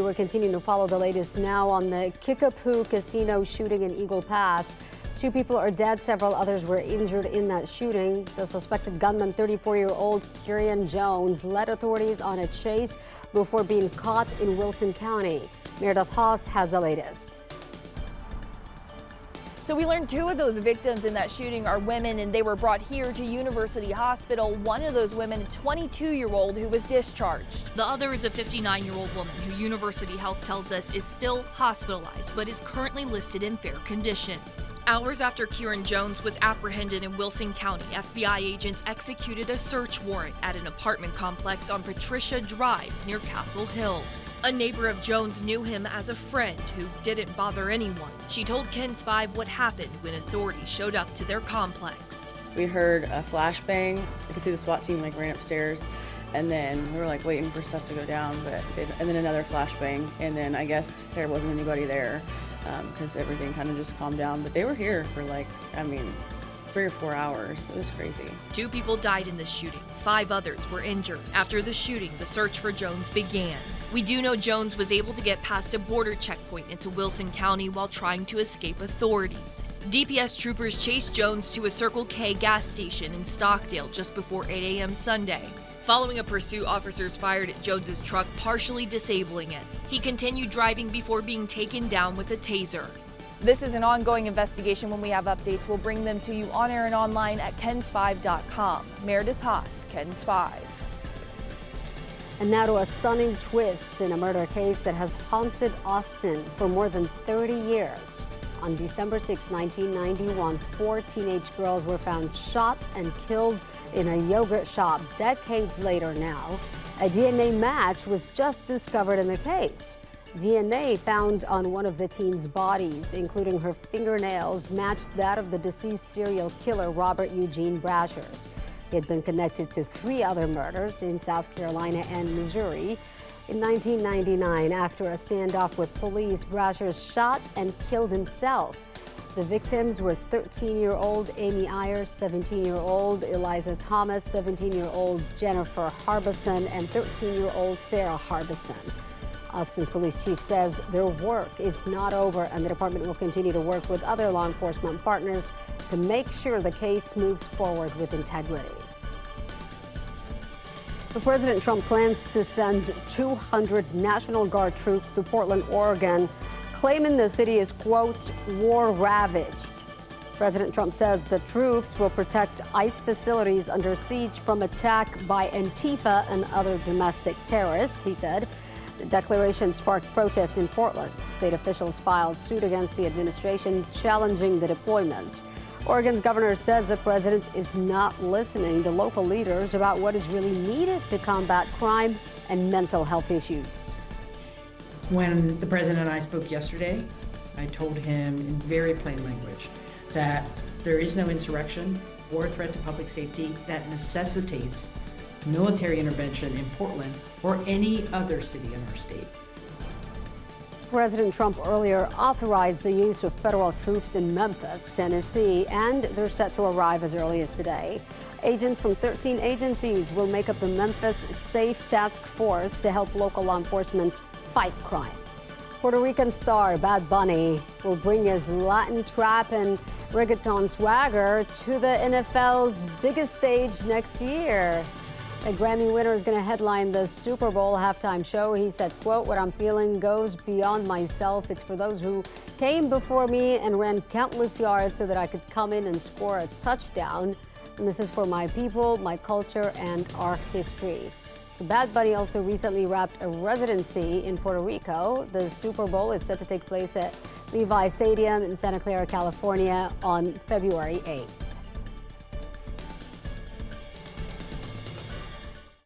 We're continuing to follow the latest now on the Kickapoo Casino shooting in Eagle Pass. 2 people are dead, several others were injured in that shooting. The suspected gunman, 34-year-old Kickapoo Jones, led authorities on a chase before being caught in Wilson County. Meredith Haas has the latest. So we learned 2 of those victims in that shooting are women, and they were brought here to University Hospital. One of those women, a 22-year-old who was discharged. The other is a 59-year-old woman who University Health tells us is still hospitalized but is currently listed in fair condition. Hours after Kickapoo Jones was apprehended in Wilson County, FBI agents executed a search warrant at an apartment complex on Patricia Drive near Castle Hills. A neighbor of Jones knew him as a friend who didn't bother anyone. She told KENS 5 what happened when authorities showed up to their complex. We heard a flashbang. I could see the SWAT team ran upstairs, and then we were waiting for stuff to go down, and then another flashbang, and then I guess there wasn't anybody there. Because everything kind of just calmed down. But they were here for 3 or 4 hours. It was crazy. 2 people died in this shooting. 5 others were injured. After the shooting, the search for Jones began. We do know Jones was able to get past a border checkpoint into Wilson County while trying to escape authorities. DPS troopers chased Jones to a Circle K gas station in Stockdale just before 8 a.m. Sunday. Following a pursuit, officers fired at Jones's truck, partially disabling it. He continued driving before being taken down with a taser. This is an ongoing investigation. When we have updates, we'll bring them to you on air and online at KENS5.com. Meredith Haas, KENS 5. And now to a stunning twist in a murder case that has haunted Austin for more than 30 years. On December 6, 1991, 4 teenage girls were found shot and killed in a yogurt shop. Decades later now, a DNA match was just discovered in the case. DNA found on one of the teens' bodies, including her fingernails, matched that of the deceased serial killer Robert Eugene Brashers. He had been connected to 3 other murders in South Carolina and Missouri. In 1999, after a standoff with police, Brashers shot and killed himself. The victims were 13-year-old Amy Ayers, 17-year-old Eliza Thomas, 17-year-old Jennifer Harbison, and 13-year-old Sarah Harbison. Austin's police chief says their work is not over, and the department will continue to work with other law enforcement partners to make sure the case moves forward with integrity. President Trump plans to send 200 National Guard troops to Portland, Oregon, claiming the city is, quote, war-ravaged. President Trump says the troops will protect ICE facilities under siege from attack by Antifa and other domestic terrorists, he said. The declaration sparked protests in Portland. State officials filed suit against the administration, challenging the deployment. Oregon's governor says the president is not listening to local leaders about what is really needed to combat crime and mental health issues. When the president and I spoke yesterday, I told him in very plain language that there is no insurrection or threat to public safety that necessitates military intervention in Portland or any other city in our state. President Trump earlier authorized the use of federal troops in Memphis, Tennessee, and they're set to arrive as early as today. Agents from 13 agencies will make up the Memphis Safe Task Force to help local law enforcement fight crime. Puerto Rican star Bad Bunny will bring his Latin trap and reggaeton swagger to the NFL's biggest stage next year. The Grammy winner is going to headline the Super Bowl halftime show. He said, quote, "What I'm feeling goes beyond myself. It's for those who came before me and ran countless yards so that I could come in and score a touchdown. And this is for my people, my culture, and our history." So Bad Bunny also recently wrapped a residency in Puerto Rico. The Super Bowl is set to take place at Levi Stadium in Santa Clara, California on February 8th.